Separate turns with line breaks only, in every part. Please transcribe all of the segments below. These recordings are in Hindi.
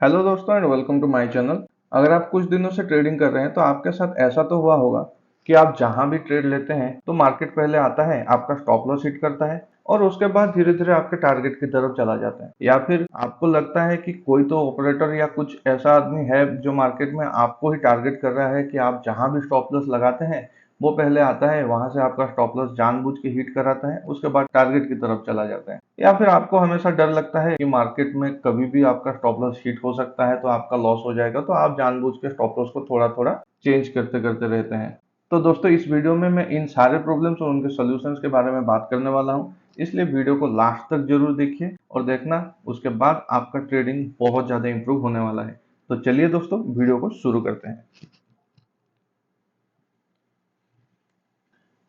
हेलो दोस्तों and welcome to my channel. अगर आप कुछ दिनों से ट्रेडिंग कर रहे हैं तो आपके साथ ऐसा तो हुआ होगा कि आप जहां भी ट्रेड लेते हैं तो मार्केट पहले आता है, आपका स्टॉप लॉस हिट करता है और उसके बाद धीरे धीरे आपके टारगेट की तरफ चला जाता है। या फिर आपको लगता है कि कोई तो ऑपरेटर या कुछ ऐसा आदमी है जो मार्केट में आपको ही टारगेट कर रहा है कि आप जहां भी स्टॉप लॉस लगाते हैं वो पहले आता है, वहां से आपका स्टॉप लॉस जानबूझ के हिट कराता है, उसके बाद टारगेट की तरफ चला जाता है। या फिर आपको हमेशा डर लगता है कि मार्केट में कभी भी आपका स्टॉप लॉस हिट हो सकता है तो आपका लॉस हो जाएगा, तो आप जानबूझ के स्टॉप लॉस को थोड़ा थोड़ा चेंज करते करते रहते हैं। तो दोस्तों, इस वीडियो में मैं इन सारे प्रॉब्लम्स और उनके सॉल्यूशंस के बारे में बात करने वाला हूं, इसलिए वीडियो को लास्ट तक जरूर देखिए और देखना, उसके बाद आपका ट्रेडिंग बहुत ज्यादा इंप्रूव होने वाला है। तो चलिए दोस्तों, वीडियो को शुरू करते हैं।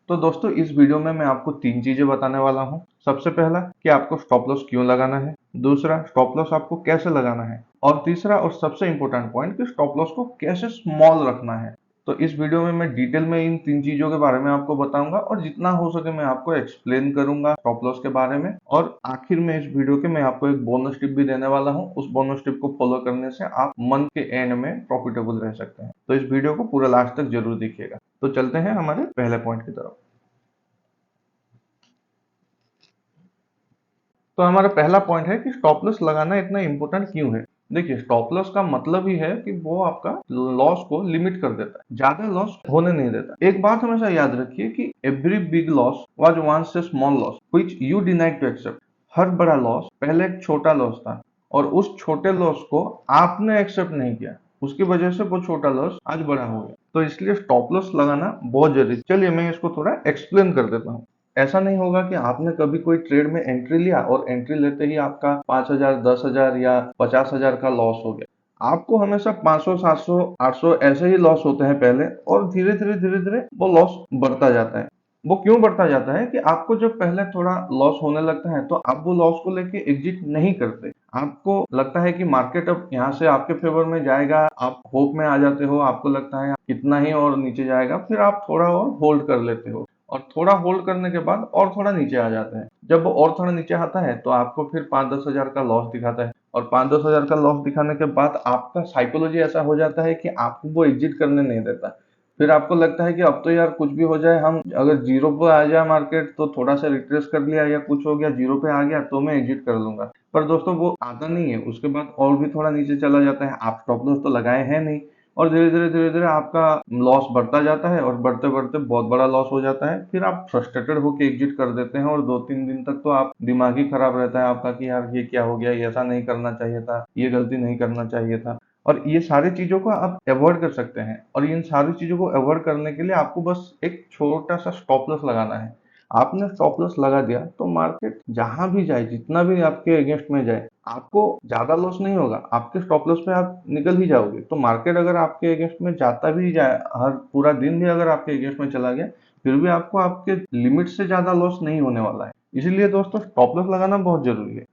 तो दोस्तों, इस वीडियो में मैं आपको तीन चीजें बताने वाला हूँ। सबसे पहला कि आपको स्टॉप लॉस क्यों लगाना है, दूसरा स्टॉप लॉस आपको कैसे लगाना है, और तीसरा और सबसे इंपॉर्टेंट पॉइंट कि स्टॉप लॉस को कैसे स्मॉल रखना है। तो इस वीडियो में मैं डिटेल में इन तीन चीजों के बारे में आपको बताऊंगा और जितना हो सके मैं आपको एक्सप्लेन करूंगा स्टॉप लॉस के बारे में। और आखिर में इस वीडियो के मैं आपको एक बोनस टिप भी देने वाला हूं। उस बोनस टिप को फॉलो करने से आप मंथ के एंड में प्रॉफिटेबल रह सकते हैं। तो इस वीडियो को पूरा लास्ट तक जरूर देखिएगा। तो चलते हैं हमारे पहले पॉइंट की तरफ। तो हमारा पहला पॉइंट है कि स्टॉप लॉस लगाना इतना इंपॉर्टेंट क्यों है। देखिए, स्टॉप लॉस का मतलब ही है कि वो आपका लॉस को लिमिट कर देता है, ज्यादा लॉस होने नहीं देता। एक बात हमेशा याद रखिए कि every big loss was once a small loss which you denied to accept. हर बड़ा लॉस पहले एक छोटा लॉस था और उस छोटे लॉस को आपने एक्सेप्ट नहीं किया, उसकी वजह से वो छोटा लॉस आज बड़ा हो गया। तो इसलिए स्टॉप लॉस लगाना बहुत जरूरी है। चलिए मैं इसको थोड़ा एक्सप्लेन कर देता हूँ। ऐसा नहीं होगा कि आपने कभी कोई ट्रेड में एंट्री लिया और एंट्री लेते ही आपका 5,000, 10,000 या 50,000 का लॉस हो गया। आपको हमेशा 500, 700, 800 ऐसे ही लॉस होते हैं पहले, और धीरे धीरे वो लॉस बढ़ता जाता है। वो क्यों बढ़ता जाता है कि आपको जब पहले थोड़ा लॉस होने लगता है तो आप वो लॉस को लेके एग्जिट नहीं करते। आपको लगता है कि मार्केट अब यहाँ से आपके फेवर में जाएगा, आप होप में आ जाते हो, आपको लगता है कितना ही और नीचे जाएगा, फिर आप थोड़ा और होल्ड कर लेते हो और थोड़ा होल्ड करने के बाद और थोड़ा नीचे आ जाते हैं। जब वो और थोड़ा नीचे आता है तो आपको फिर 5-10 हजार का लॉस दिखाता है, और 5-10 हजार का लॉस दिखाने के बाद आपका साइकोलॉजी ऐसा हो जाता है कि आपको वो एग्जिट करने नहीं देता। फिर आपको लगता है कि अब तो यार कुछ भी हो जाए, हम अगर जीरो पे आ जाए मार्केट तो थोड़ा सा रिट्रेस कर लिया या कुछ हो गया, जीरो पे आ गया तो मैं एग्जिट कर लूंगा। पर दोस्तों, वो आता नहीं है, उसके बाद और भी थोड़ा नीचे चला जाता है, आप स्टॉप लॉस तो लगाए हैं नहीं, और धीरे धीरे आपका लॉस बढ़ता जाता है और बढ़ते बढ़ते बहुत बड़ा लॉस हो जाता है। फिर आप फ्रस्ट्रेटेड होकर एग्जिट कर देते हैं और 2-3 दिन तक तो आप दिमाग ही खराब रहता है आपका कि यार ये क्या हो गया, ये ऐसा नहीं करना चाहिए था, ये गलती नहीं करना चाहिए था। और ये सारी चीजों को आप अवॉइड कर सकते हैं, और इन सारी चीजों को अवॉइड करने के लिए आपको बस एक छोटा सा स्टॉप लॉस लगाना है। आपने स्टॉप लॉस लगा दिया तो मार्केट जहां भी जाए, जितना भी आपके अगेंस्ट में जाए, आपको ज्यादा लॉस नहीं होगा, आपके स्टॉप लॉस पे आप निकल ही जाओगे। तो मार्केट अगर आपके अगेंस्ट में जाता भी जाए, हर पूरा दिन भी अगर आपके अगेंस्ट में चला गया, फिर भी आपको आपके लिमिट से ज्यादा लॉस नहीं होने वाला है। इसीलिए दोस्तों, स्टॉप लॉस लगाना बहुत जरूरी है।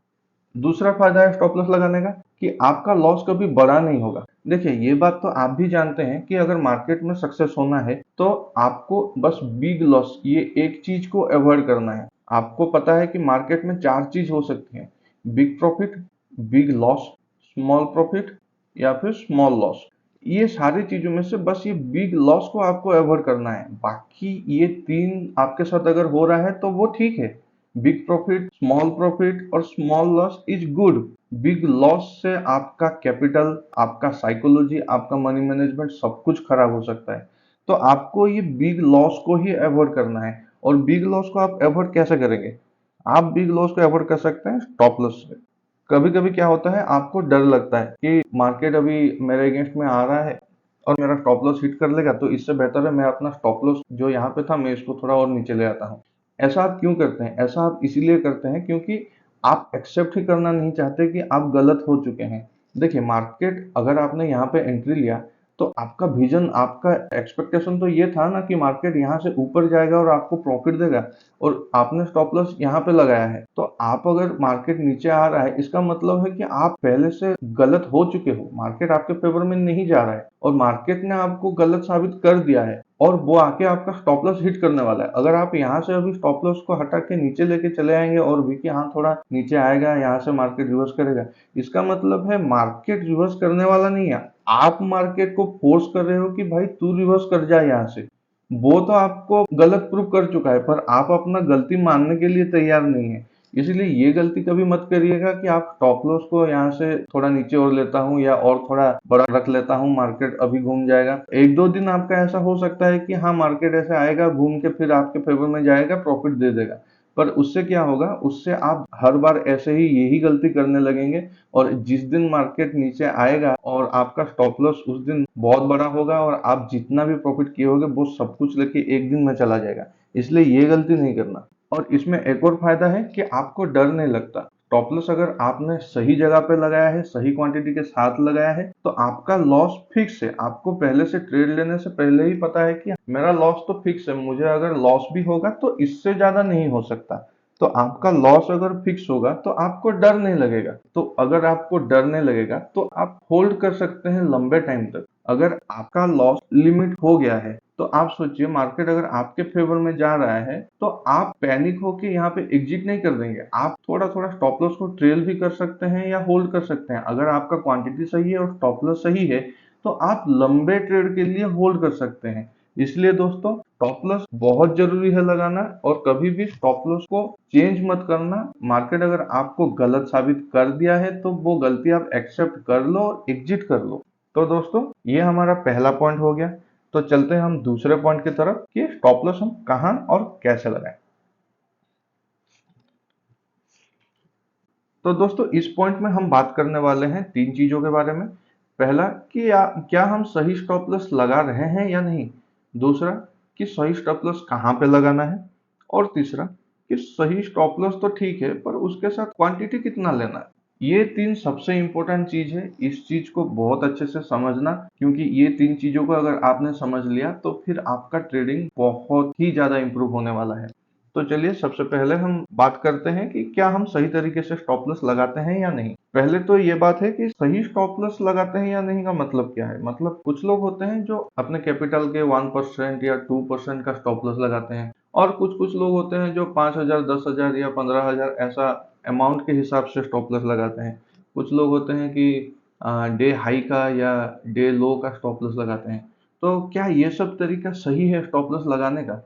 दूसरा फायदा है स्टॉप लॉस लगाने का कि आपका लॉस कभी बड़ा नहीं होगा। देखिए, ये बात तो आप भी जानते हैं कि अगर मार्केट में सक्सेस होना है तो आपको बस बिग लॉस, ये एक चीज को अवॉइड करना है। आपको पता है कि मार्केट में चार चीज हो सकती है: big profit, big loss, small profit या फिर स्मॉल लॉस। ये सारी चीजों में से बस ये बिग लॉस को आपको अवॉइड करना है। बाकी ये तीन आपके साथ अगर हो रहा है तो वो ठीक है। बिग प्रॉफिट और small loss is good. Big loss से आपका कैपिटल, आपका साइकोलॉजी, आपका मनी मैनेजमेंट सब कुछ खराब हो सकता है। तो आपको ये बिग लॉस को ही अवॉइड करना है। और बिग लॉस को आप अवॉइड कैसे करेंगे? आप बिग लॉस को अवॉइड कर सकते हैं स्टॉप लॉस से। कभी कभी क्या होता है, आपको डर लगता है कि मार्केट अभी मेरे अगेंस्ट में आ रहा है और मेरा स्टॉप लॉस हिट कर लेगा, तो इससे बेहतर है मैं अपना स्टॉप लॉस जो यहाँ पे था मैं इसको थोड़ा और नीचे ले आता हूँ। ऐसा आप क्यों करते हैं? ऐसा आप इसीलिए करते हैं क्योंकि आप एक्सेप्ट ही करना नहीं चाहते कि आप गलत हो चुके हैं। देखिए, मार्केट अगर आपने यहाँ पे एंट्री लिया तो आपका विजन, आपका एक्सपेक्टेशन तो ये था ना कि मार्केट यहाँ से ऊपर जाएगा और आपको प्रॉफिट देगा, और आपने स्टॉप लॉस यहाँ पे लगाया है। तो आप अगर मार्केट नीचे आ रहा है, इसका मतलब है कि आप पहले से गलत हो चुके हो, मार्केट आपके फेवर में नहीं जा रहा है और मार्केट ने आपको गलत साबित कर दिया है और वो आके आपका स्टॉप लॉस हिट करने वाला है। अगर आप यहाँ से अभी स्टॉप लॉस को हटा के नीचे लेके चले आएंगे और भी कि हाँ थोड़ा नीचे आएगा, यहाँ से मार्केट रिवर्स करेगा, इसका मतलब है मार्केट रिवर्स करने वाला नहीं है, आप मार्केट को फोर्स कर रहे हो कि भाई तू रिवर्स कर जा यहाँ से। वो तो आपको गलत प्रूव कर चुका है, पर आप अपना गलती मानने के लिए तैयार नहीं है। इसलिए ये गलती कभी मत करिएगा कि आप स्टॉप लॉस को यहाँ से थोड़ा नीचे और लेता हूँ या और थोड़ा बड़ा रख लेता हूँ, मार्केट अभी घूम जाएगा। एक दो दिन आपका ऐसा हो सकता है कि हाँ मार्केट ऐसे आएगा, घूम के फिर आपके फेवर में जाएगा, प्रॉफिट दे देगा, पर उससे क्या होगा, उससे आप हर बार ऐसे ही यही गलती करने लगेंगे और जिस दिन मार्केट नीचे आएगा और आपका स्टॉप लॉस उस दिन बहुत बड़ा होगा और आप जितना भी प्रॉफिट किए होगे वो सब कुछ लेके एक दिन में चला जाएगा। इसलिए ये गलती नहीं करना। और इसमें एक और फायदा है कि आपको डर नहीं लगता। स्टॉप लॉस अगर आपने सही जगह पे लगाया है, सही क्वांटिटी के साथ लगाया है, तो आपका लॉस फिक्स है। आपको पहले से ट्रेड लेने से पहले ही पता है कि मेरा लॉस तो फिक्स है, मुझे अगर लॉस भी होगा तो इससे ज्यादा नहीं हो सकता। तो आपका लॉस अगर फिक्स होगा तो आपको डर नहीं लगेगा। तो अगर आपको डर नहीं लगेगा तो आप होल्ड कर सकते हैं लंबे टाइम तक। अगर आपका लॉस लिमिट हो गया है तो आप सोचिए, मार्केट अगर आपके फेवर में जा रहा है तो आप पैनिक होके यहाँ पे एग्जिट नहीं कर देंगे। आप थोड़ा थोड़ा स्टॉप लॉस को ट्रेल भी कर सकते हैं या होल्ड कर सकते हैं। अगर आपका क्वांटिटी सही है और स्टॉप लॉस सही है तो आप लंबे ट्रेड के लिए होल्ड कर सकते हैं। इसलिए दोस्तों, स्टॉप लॉस बहुत जरूरी है लगाना, और कभी भी स्टॉप लॉस को चेंज मत करना। मार्केट अगर आपको गलत साबित कर दिया है तो वो गलती आप एक्सेप्ट कर लो और एग्जिट कर लो। तो दोस्तों, ये हमारा पहला पॉइंट हो गया। तो चलते हैं हम दूसरे पॉइंट की तरफ कि स्टॉप लॉस हम कहां और कैसे लगाएं। तो दोस्तों, इस पॉइंट में हम बात करने वाले हैं तीन चीजों के बारे में। पहला कि क्या हम सही स्टॉप लॉस लगा रहे हैं या नहीं। दूसरा कि सही स्टॉप लॉस कहाँ पे लगाना है। और तीसरा कि सही स्टॉप लॉस तो ठीक है, पर उसके साथ क्वांटिटी कितना लेना है। ये तीन सबसे इंपॉर्टेंट चीज है। इस चीज को बहुत अच्छे से समझना, क्योंकि ये तीन चीजों को अगर आपने समझ लिया तो फिर आपका ट्रेडिंग बहुत ही ज्यादा इंप्रूव होने वाला है। तो चलिए, सबसे पहले हम बात करते हैं कि क्या हम सही तरीके से स्टॉप लॉस लगाते हैं या नहीं। पहले तो ये बात है कि सही स्टॉप लॉस लगाते हैं या नहीं का मतलब क्या है। मतलब कुछ लोग होते हैं जो अपने कैपिटल के 1% या 2% का स्टॉप लॉस लगाते हैं, और कुछ कुछ लोग होते हैं जो 5,000, 10,000 या 15,000 ऐसा अमाउंट के हिसाब से स्टॉप लॉस लगाते हैं। कुछ लोग होते हैं कि डे हाई का या डे लो का स्टॉप लॉस लगाते हैं। तो क्या ये सब तरीका सही है स्टॉप लॉस लगाने का?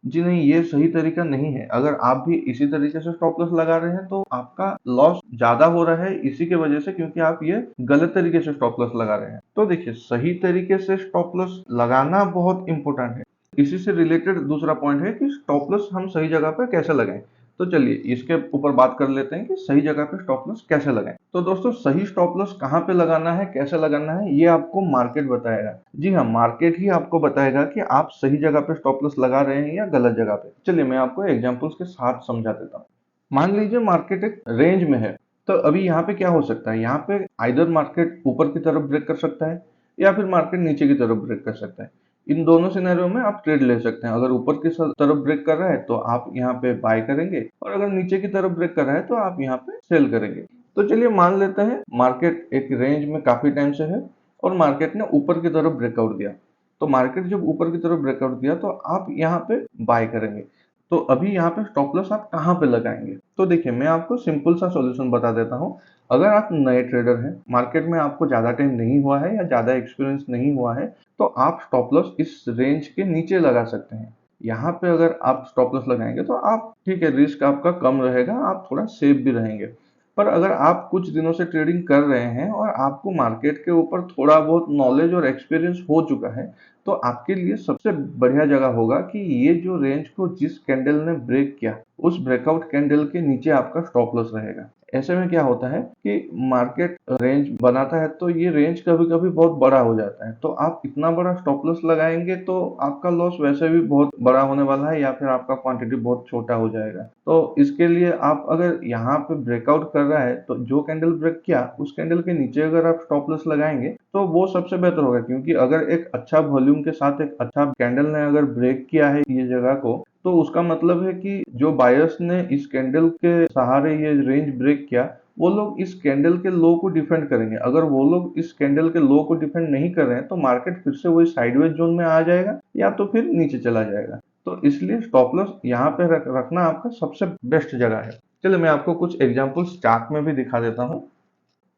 जी नहीं, ये सही तरीका नहीं है। अगर आप भी इसी तरीके से स्टॉप लॉस लगा रहे हैं तो आपका लॉस ज्यादा हो रहा है इसी के वजह से, क्योंकि आप ये गलत तरीके से स्टॉप लॉस लगा रहे हैं। तो देखिए, सही तरीके से स्टॉप लॉस लगाना बहुत इंपॉर्टेंट है। इसी से रिलेटेड दूसरा पॉइंट है कि स्टॉप लॉस हम सही जगह पर कैसे लगाएं। तो चलिए इसके ऊपर बात कर लेते हैं कि सही जगह पे स्टॉप लॉस कैसे लगाएं। तो दोस्तों, सही स्टॉप लॉस कहाँ पे लगाना है, कैसे लगाना है, ये आपको मार्केट बताएगा। जी हाँ, मार्केट ही आपको बताएगा कि आप सही जगह पे स्टॉप लॉस लगा रहे हैं या गलत जगह पे। चलिए मैं आपको एग्जांपल्स के साथ समझा देता हूँ। मान लीजिए मार्केट एक रेंज में है, तो अभी यहाँ पे क्या हो सकता है, यहाँ पे आइदर मार्केट ऊपर की तरफ ब्रेक कर सकता है या फिर मार्केट नीचे की तरफ ब्रेक कर सकता है। इन दोनों सिनेरियो में आप ट्रेड ले सकते हैं। अगर ऊपर की तरफ ब्रेक कर रहा है तो आप यहाँ पे बाय करेंगे, और अगर नीचे की तरफ ब्रेक कर रहा है तो आप यहाँ पे सेल करेंगे। तो चलिए मान लेते हैं मार्केट एक रेंज में काफी टाइम से है और मार्केट ने ऊपर की तरफ ब्रेकआउट दिया। तो मार्केट जब ऊपर की तरफ ब्रेकआउट दिया तो आप यहाँ पे बाय करेंगे। तो अभी यहाँ पे स्टॉप लॉस आप कहाँ पे लगाएंगे। तो देखिए, मैं आपको सिंपल सा सॉल्यूशन बता देता हूँ। अगर आप नए ट्रेडर हैं, मार्केट में आपको ज्यादा टाइम नहीं हुआ है या ज्यादा एक्सपीरियंस नहीं हुआ है, तो आप स्टॉप लॉस इस रेंज के नीचे लगा सकते हैं। यहाँ पे अगर आप स्टॉप लॉस लगाएंगे तो आप ठीक है, रिस्क आपका कम रहेगा, आप थोड़ा सेफ भी रहेंगे। पर अगर आप कुछ दिनों से ट्रेडिंग कर रहे हैं और आपको मार्केट के ऊपर थोड़ा बहुत नॉलेज और एक्सपीरियंस हो चुका है, तो आपके लिए सबसे बढ़िया जगह होगा कि ये जो रेंज को जिस कैंडल ने ब्रेक किया, उस ब्रेकआउट कैंडल के नीचे आपका स्टॉप लॉस रहेगा। ऐसे में क्या होता है कि मार्केट रेंज बनाता है तो ये रेंज कभी कभी बहुत बड़ा हो जाता है, तो आप इतना बड़ा स्टॉप लॉस लगाएंगे तो आपका लॉस वैसे भी बहुत बड़ा होने वाला है या फिर आपका क्वांटिटी बहुत छोटा हो जाएगा। तो इसके लिए आप अगर यहाँ पे ब्रेकआउट कर रहा है तो जो कैंडल ब्रेक किया उस कैंडल के नीचे अगर आप स्टॉप लॉस लगाएंगे तो वो सबसे बेहतर होगा, क्योंकि अगर एक अच्छा वॉल्यूम के साथ एक अच्छा कैंडल ने अगर ब्रेक किया है ये जगह को, तो उसका मतलब है कि जो बायर्स ने इस कैंडल के सहारे ये रेंज ब्रेक किया वो लोग इस कैंडल के लो को डिफेंड करेंगे। अगर वो लोग इस कैंडल के लो को डिफेंड नहीं कर रहे हैं तो मार्केट फिर से वही साइडवेज जोन में आ जाएगा या तो फिर नीचे चला जाएगा। तो इसलिए स्टॉप लॉस यहाँ पे रखना आपका सबसे बेस्ट जगह है। चलिए मैं आपको कुछ एग्जांपल्स चार्ट में भी दिखा देता हूँ।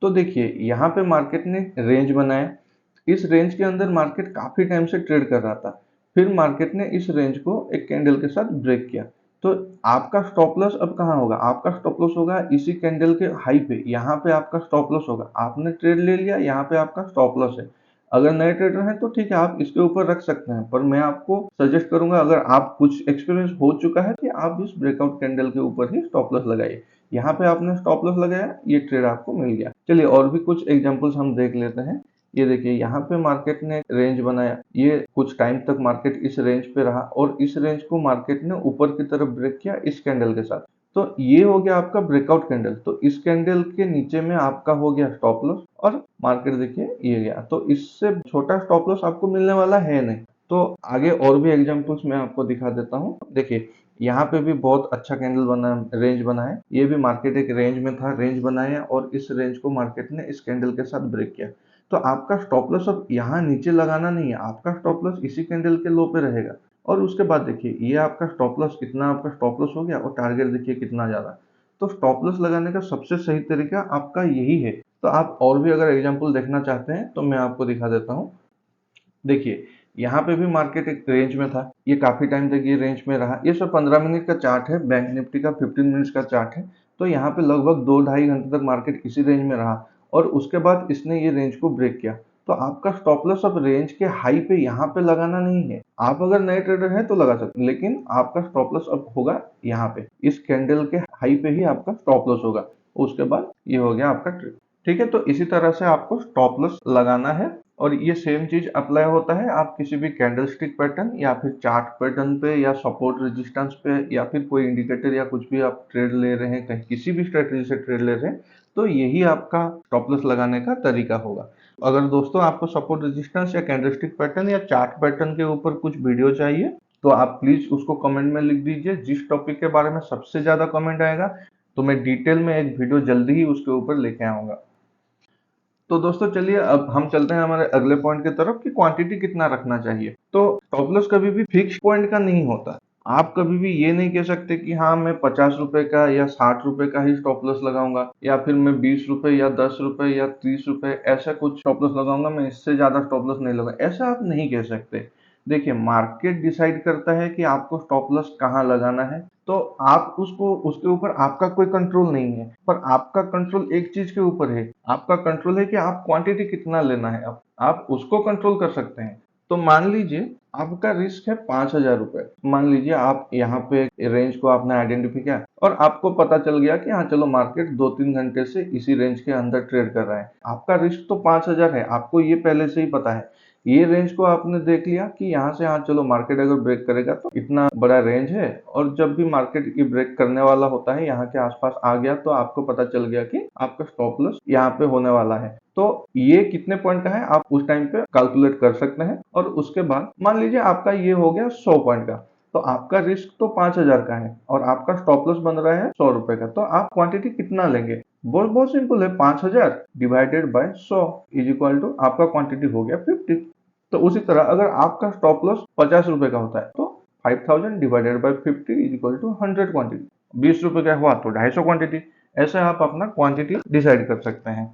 तो देखिए यहाँ पे मार्केट ने रेंज बनाया, इस रेंज के अंदर मार्केट काफी टाइम से ट्रेड कर रहा था, फिर मार्केट ने इस रेंज को एक कैंडल के साथ ब्रेक किया। तो आपका स्टॉप लॉस अब कहाँ होगा? आपका स्टॉप लॉस होगा इसी कैंडल के हाई पे, यहाँ पे आपका स्टॉप लॉस होगा। आपने ट्रेड ले लिया, यहाँ पे आपका स्टॉप लॉस है। अगर नए ट्रेडर हैं तो ठीक है, आप इसके ऊपर रख सकते हैं, पर मैं आपको सजेस्ट करूंगा अगर आप कुछ एक्सपीरियंस हो चुका है कि आप इस ब्रेकआउट कैंडल के ऊपर ही स्टॉप लॉस लगाइए। यहाँ पे आपने स्टॉप लॉस लगाया, ये ट्रेड आपको मिल गया। चलिए और भी कुछ एग्जांपल्स हम देख लेते हैं। ये देखिए यहाँ पे मार्केट ने रेंज बनाया, ये कुछ टाइम तक मार्केट इस रेंज पे रहा और इस रेंज को मार्केट ने ऊपर की तरफ ब्रेक किया इस कैंडल के साथ। तो ये हो गया आपका ब्रेकआउट कैंडल। तो इस कैंडल के नीचे में आपका हो गया स्टॉप लॉस और मार्केट देखिए ये गया। तो इससे छोटा स्टॉप लॉस आपको मिलने वाला है नहीं। तो आगे और भी एग्जांपल्स मैं आपको दिखा देता हूँ। देखिए यहाँ पे भी बहुत अच्छा कैंडल बना, रेंज बना है। ये भी मार्केट एक रेंज में था, रेंज बनाया और इस रेंज को मार्केट ने इस कैंडल के साथ ब्रेक किया। तो आपका स्टॉप लॉस अब यहाँ नीचे लगाना नहीं है, आपका स्टॉप लॉस इसी कैंडल के लो पे रहेगा। और उसके बाद देखिए ये आपका स्टॉप लॉस, कितना आपका स्टॉप लॉस हो गया और टारगेट देखिए कितना ज्यादा। तो स्टॉप लॉस लगाने का सबसे सही तरीका आपका यही है। तो आप और भी अगर एग्जांपल देखना चाहते हैं तो मैं आपको दिखा देता हूँ। देखिए यहाँ पे भी मार्केट एक रेंज में था, ये काफी टाइम तक ये रेंज में रहा। ये सब 15 मिनट का चार्ट है, बैंक निफ्टी का 15 मिनट्स का चार्ट है। तो यहाँ पे लगभग 2-2.5 घंटे तक मार्केट इसी रेंज में रहा और उसके बाद इसने ये रेंज को ब्रेक किया। तो आपका स्टॉप लॉस अब रेंज के हाई पे यहाँ पे लगाना नहीं है। आप अगर नए ट्रेडर हैं तो लगा सकते हैं, लेकिन आपका स्टॉप लॉस अब होगा यहाँ पे, इस कैंडल के हाई पे ही आपका स्टॉप लॉस होगा। उसके बाद ये हो गया आपका ट्रेड। ठीक है, तो इसी तरह से आपको स्टॉप लॉस लगाना है और ये सेम चीज अप्लाई होता है आप किसी भी कैंडलस्टिक पैटर्न या फिर चार्ट पैटर्न पे या सपोर्ट रेजिस्टेंस पे या फिर कोई इंडिकेटर या कुछ भी आप ट्रेड ले रहे हैं, कहीं किसी भी स्ट्रेटजी से ट्रेड ले रहे हैं, तो यही आपका स्टॉप लॉस लगाने का तरीका होगा। अगर दोस्तों आपको सपोर्ट रेजिस्टेंस या कैंडलस्टिक पैटर्न या चार्ट पैटर्न के ऊपर कुछ वीडियो चाहिए तो आप प्लीज उसको कमेंट में लिख दीजिए। जिस टॉपिक के बारे में सबसे ज्यादा कमेंट आएगा तो मैं डिटेल में एक वीडियो जल्दी ही उसके ऊपर लेके आऊंगा। तो दोस्तों चलिए अब हम चलते हैं हमारे अगले पॉइंट की तरफ कि क्वांटिटी कितना रखना चाहिए। तो स्टॉप लॉस कभी भी फिक्स पॉइंट का नहीं होता। आप कभी भी ये नहीं कह सकते कि हाँ मैं 50 रुपए का या 60 रुपए का ही स्टॉप लॉस लगाऊंगा या फिर मैं 20 रुपए या 10 रुपए या 30 रुपए ऐसा कुछ स्टॉप लॉस लगाऊंगा, मैं इससे ज्यादा स्टॉप लॉस नहीं लगाऊंगा, ऐसा आप नहीं कह सकते। देखिए मार्केट डिसाइड करता है कि आपको स्टॉप लॉस कहाँ लगाना है, तो आप उसको उसके ऊपर आपका कोई कंट्रोल नहीं है। पर आपका कंट्रोल एक चीज के ऊपर है, आपका कंट्रोल है कि आप क्वांटिटी कितना लेना है। आप उसको कंट्रोल कर सकते हैं। तो मान लीजिए आपका रिस्क है 5,000 रुपए। मान लीजिए आप यहाँ पे रेंज को आपने आइडेंटिफाई किया और आपको पता चल गया कि हाँ चलो मार्केट 2-3 घंटे से इसी रेंज के अंदर ट्रेड कर रहा है। आपका रिस्क तो 5,000 है, आपको ये पहले से ही पता है। ये रेंज को आपने देख लिया कि यहाँ से हाँ चलो मार्केट अगर ब्रेक करेगा तो इतना बड़ा रेंज है, और जब भी मार्केट ये ब्रेक करने वाला होता है यहाँ के आसपास आ गया तो आपको पता चल गया कि आपका स्टॉप लॉस यहाँ पे होने वाला है। तो ये कितने पॉइंट का है आप उस टाइम पे कैलकुलेट कर सकते हैं। और उसके बाद मान लीजिए आपका ये हो गया 100 पॉइंट का, तो आपका रिस्क तो 5,000 का है और आपका स्टॉप लॉस बन रहा है 100 रुपए का। तो आप क्वांटिटी कितना लेंगे? बहुत बहुत सिंपल है, 5,000 divided by 100 is equal to आपका क्वांटिटी हो गया 50। तो उसी तरह अगर आपका स्टॉप लॉस 50 रुपए का होता है तो 5,000 divided by 50 is equal to 100 quantity. 20 रुपए का हुआ तो 250 क्वांटिटी। ऐसे आप अपना क्वांटिटी डिसाइड कर सकते हैं।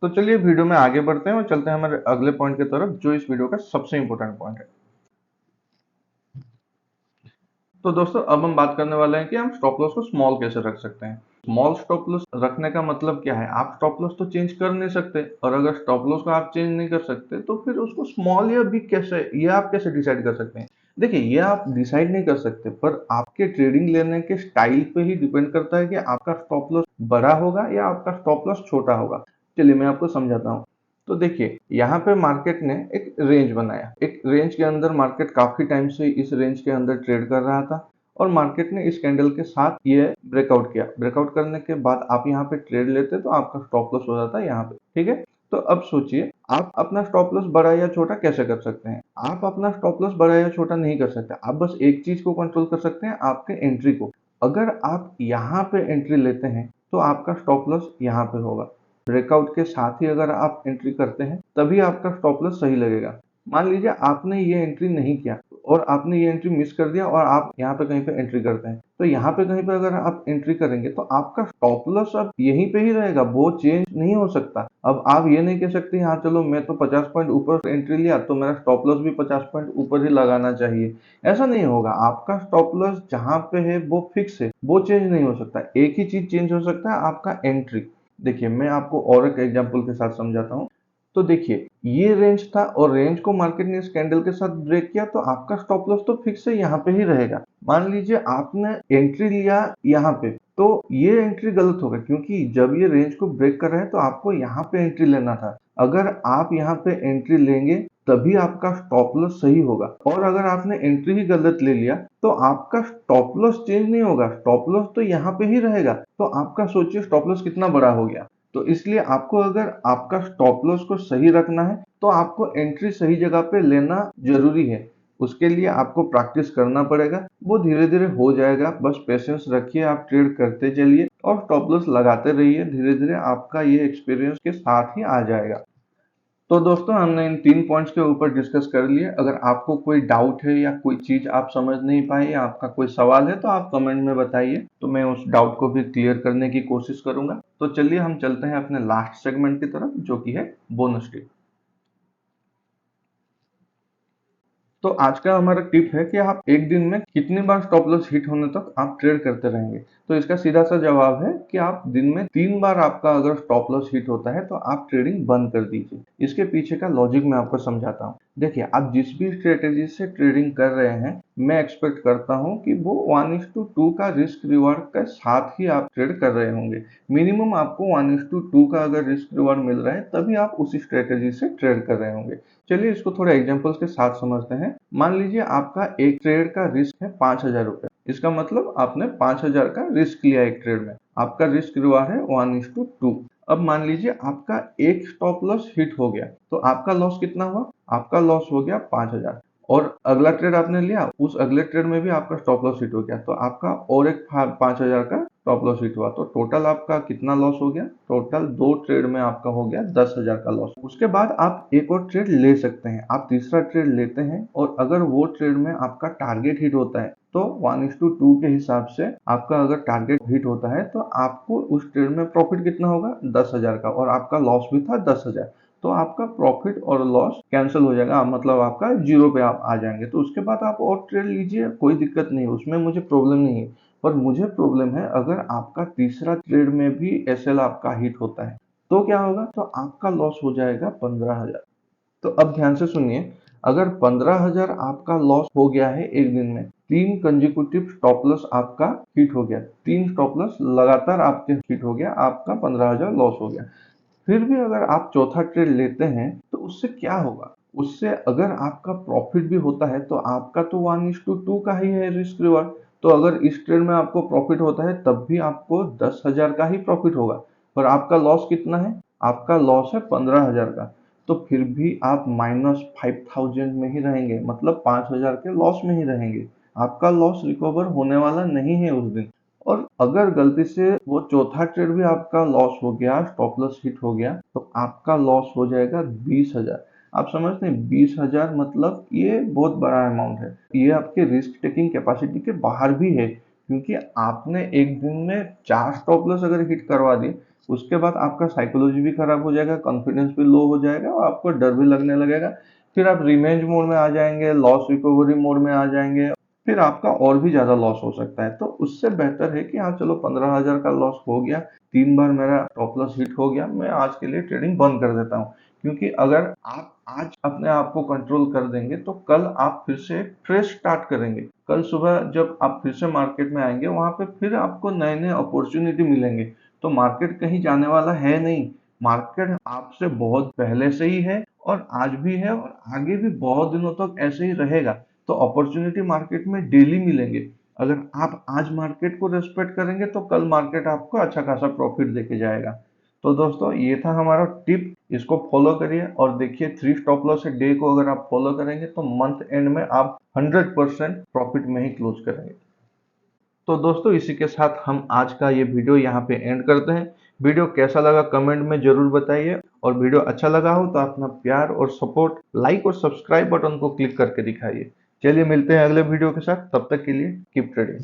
तो चलिए वीडियो में आगे बढ़ते हैं और चलते हैं हमारे अगले पॉइंट की तरफ जो इस वीडियो का सबसे इंपॉर्टेंट पॉइंट है। तो दोस्तों अब हम बात करने वाले हैं कि हम स्टॉप लॉस को स्मॉल कैसे रख सकते हैं। स्मॉल स्टॉप लॉस रखने का मतलब क्या है, आप स्टॉप लॉस तो चेंज कर नहीं सकते, और अगर स्टॉप लॉस को आप चेंज नहीं कर सकते तो फिर उसको स्मॉल या बिग कैसे, ये आप कैसे डिसाइड कर सकते हैं। देखिए ये आप डिसाइड नहीं कर सकते, पर आपके ट्रेडिंग लेने के स्टाइल पे ही डिपेंड करता है कि आपका स्टॉप लॉस बड़ा होगा या आपका स्टॉप लॉस छोटा होगा। चलिए मैं आपको समझाता हूँ। तो देखिए यहाँ पे मार्केट ने एक रेंज बनाया, एक रेंज के अंदर मार्केट काफी टाइम से इस रेंज के अंदर ट्रेड कर रहा था, और मार्केट ने इस कैंडल के साथ ये ब्रेकआउट किया। ब्रेकआउट करने के बाद आप यहाँ पे ट्रेड लेते तो आपका स्टॉप लॉस हो जाता है यहाँ पे, ठीक है। तो अब सोचिए आप अपना स्टॉप लॉस बड़ा या छोटा कैसे कर सकते हैं। आप अपना स्टॉप लॉस बड़ा या छोटा नहीं कर सकते, आप बस एक चीज को कंट्रोल कर सकते हैं, आपके एंट्री को। अगर आप यहाँ पे एंट्री लेते हैं तो आपका स्टॉप लॉस यहाँ पे होगा। ब्रेकआउट के साथ ही अगर आप एंट्री करते हैं तभी आपका स्टॉप लॉस सही लगेगा। मान लीजिए आपने ये एंट्री नहीं किया और आपने ये एंट्री मिस कर दिया और आप यहाँ पे कहीं पे एंट्री करते हैं, तो यहाँ पे कहीं पे अगर आप एंट्री करेंगे तो आपका स्टॉप लॉस अब यहीं पे ही रहेगा, वो चेंज नहीं हो सकता। अब आप ये नहीं कह सकते हाँ चलो मैं तो 50 पॉइंट ऊपर एंट्री लिया तो मेरा स्टॉप लॉस भी 50 पॉइंट ऊपर ही लगाना चाहिए। ऐसा नहीं होगा, आपका स्टॉप लॉस जहाँ पे है वो फिक्स है, वो चेंज नहीं हो सकता। एक ही चीज चेंज हो सकता है, आपका एंट्री। देखिए मैं आपको और एक एग्जांपल के साथ समझाता हूँ। तो देखिए ये रेंज था और रेंज को मार्केट ने इस कैंडल के साथ ब्रेक किया, तो आपका स्टॉप लॉस तो फिक्स है, यहाँ पे ही रहेगा। मान लीजिए आपने एंट्री लिया यहाँ पे, तो ये एंट्री गलत होगा, क्योंकि जब ये रेंज को ब्रेक कर रहा है तो आपको यहाँ पे एंट्री लेना था। अगर आप यहाँ पे एंट्री लेंगे तभी आपका स्टॉप लॉस सही होगा, और अगर आपने एंट्री ही गलत ले लिया तो आपका स्टॉप लॉस चेंज नहीं होगा, स्टॉप लॉस तो यहाँ पे ही रहेगा। तो आपका सोचिए स्टॉप लॉस कितना बड़ा हो गया। तो इसलिए आपको अगर आपका स्टॉप लॉस को सही रखना है तो आपको एंट्री सही जगह पे लेना जरूरी है। उसके लिए आपको प्रैक्टिस करना पड़ेगा, वो धीरे धीरे हो जाएगा। बस पेशेंस रखिए, आप ट्रेड करते चलिए और स्टॉप लॉस लगाते रहिए, धीरे धीरे आपका ये एक्सपीरियंस के साथ ही आ जाएगा। तो दोस्तों हमने इन 3 पॉइंट्स के ऊपर डिस्कस कर लिए। अगर आपको कोई डाउट है या कोई चीज आप समझ नहीं पाए या आपका कोई सवाल है तो आप कमेंट में बताइए, तो मैं उस डाउट को भी क्लियर करने की कोशिश करूंगा। तो चलिए हम चलते हैं अपने लास्ट सेगमेंट की तरफ, जो कि है बोनस टिप। तो आज का हमारा टिप है कि आप एक दिन में कितनी बार स्टॉप लॉस हिट होने तक आप ट्रेड करते रहेंगे। तो इसका सीधा सा जवाब है कि आप दिन में 3 बार आपका अगर स्टॉप लॉस हिट होता है तो आप ट्रेडिंग बंद कर दीजिए। इसके पीछे का लॉजिक मैं आपको समझाता हूँ। देखिए आप जिस भी स्ट्रेटेजी से ट्रेडिंग कर रहे हैं, मैं एक्सपेक्ट करता हूँ कि वो 1:2 का रिस्क रिवार्ड के साथ ही आप ट्रेड कर रहे होंगे। मिनिमम आपको 1:2 का अगर रिस्क रिवार्ड मिल रहा है तभी आप उसी स्ट्रेटेजी से ट्रेड कर रहे होंगे। चलिए इसको थोड़ा एग्जांपल्स के साथ समझते हैं। मान लीजिए आपका एक ट्रेड का रिस्क है 5,000 रुपए। इसका मतलब आपने 5,000 का रिस्क लिया एक ट्रेड में, आपका रिस्क रिवार्ड है 1:2। अब मान लीजिए आपका एक स्टॉप लॉस हिट हो गया, तो आपका लॉस कितना हुआ, आपका लॉस हो गया 5,000। और अगला ट्रेड आपने लिया, उस अगले ट्रेड में भी आपका स्टॉप लॉस हिट हो गया, तो आपका और एक 5,000 का स्टॉप लॉस हिट हुआ, तो टोटल आपका कितना लॉस हो गया, टोटल 2 ट्रेड में आपका हो गया 10,000 का लॉस। उसके बाद आप एक और ट्रेड ले सकते हैं, आप तीसरा ट्रेड लेते हैं, और अगर वो ट्रेड में आपका टारगेट हिट होता है तो 1:2 के हिसाब से आपका अगर टारगेट हिट होता है तो आपको उस ट्रेड में प्रॉफिट कितना होगा, 10,000 का, और आपका लॉस भी था 10,000। तो आपका प्रॉफिट और लॉस कैंसिल हो जाएगा, मतलब आपका जीरो पे आप आ जाएंगे। तो उसके बाद आप और ट्रेड लीजिए, कोई दिक्कत नहीं है, उसमें मुझे प्रॉब्लम नहीं है। पर मुझे प्रॉब्लम है अगर आपका तीसरा ट्रेड में भी एसएल आपका हिट होता है, तो क्या होगा, तो आपका लॉस हो जाएगा 15,000। तो अब ध्यान से सुनिए, अगर 15,000 आपका लॉस हो गया है एक दिन में, 3 कंजिक्यूटिव स्टॉप लॉस आपका हिट हो गया, 3 स्टॉप लॉस लगातार आपके हिट हो गया, आपका 15,000 लॉस हो गया। फिर भी अगर आप चौथा ट्रेड लेते हैं तो उससे क्या होगा, उससे अगर आपका प्रॉफिट भी होता है तो आपका तो 1:2 का ही है रिस्क रिवार्ड। तो अगर इस ट्रेड में आपको प्रॉफिट होता है तब भी आपको 10,000 का ही प्रॉफिट होगा, पर आपका लॉस कितना है, आपका लॉस है 15,000 का। तो फिर भी आप -5,000 में ही रहेंगे, मतलब 5,000 के लॉस में ही रहेंगे। आपका लॉस रिकवर होने वाला नहीं है उस दिन। और अगर गलती से वो चौथा ट्रेड भी आपका लॉस हो गया, स्टॉप लॉस हिट हो गया, तो आपका लॉस हो जाएगा 20,000। आप समझते हैं 20,000 मतलब ये बहुत बड़ा अमाउंट है, ये आपके रिस्क टेकिंग कैपेसिटी के बाहर भी है, क्योंकि आपने एक दिन में 4 स्टॉप लॉस अगर हिट करवा दिए, उसके बाद आपका साइकोलॉजी भी खराब हो जाएगा, कॉन्फिडेंस भी लो हो जाएगा और आपको डर भी लगने लगेगा। फिर आप रिवेंज मोड में आ जाएंगे, लॉस रिकवरी मोड में आ जाएंगे, फिर आपका और भी ज्यादा लॉस हो सकता है। तो उससे बेहतर है कि हाँ चलो 15,000 का लॉस हो गया, 3 बार मेरा स्टॉप लॉस हिट हो गया, मैं आज के लिए ट्रेडिंग बंद कर देता हूँ। क्योंकि अगर आप आज अपने आप को कंट्रोल कर देंगे तो कल आप फिर से ट्रेड स्टार्ट करेंगे। कल सुबह जब आप फिर से मार्केट में आएंगे, वहां पे फिर आपको नए नए अपॉर्चुनिटी मिलेंगे। तो मार्केट कहीं जाने वाला है नहीं, मार्केट आपसे बहुत पहले से ही है और आज भी है और आगे भी बहुत दिनों तक ऐसे ही रहेगा। तो अपॉर्चुनिटी मार्केट में डेली मिलेंगे। अगर आप आज मार्केट को रेस्पेक्ट करेंगे तो कल मार्केट आपको अच्छा खासा प्रॉफिट देके जाएगा। तो दोस्तों ये था हमारा टिप, इसको फॉलो करिए और देखिए 3 स्टॉप लॉस डे को अगर आप फॉलो करेंगे तो मंथ एंड में आप 100% प्रॉफिट में ही क्लोज करेंगे। तो दोस्तों इसी के साथ हम आज का ये वीडियो यहाँ पे एंड करते हैं। वीडियो कैसा लगा कमेंट में जरूर बताइए, और वीडियो अच्छा लगा हो तो अपना प्यार और सपोर्ट लाइक और सब्सक्राइब बटन को क्लिक करके दिखाइए। चलिए मिलते हैं अगले वीडियो के साथ, तब तक के लिए कीप ट्रेडिंग।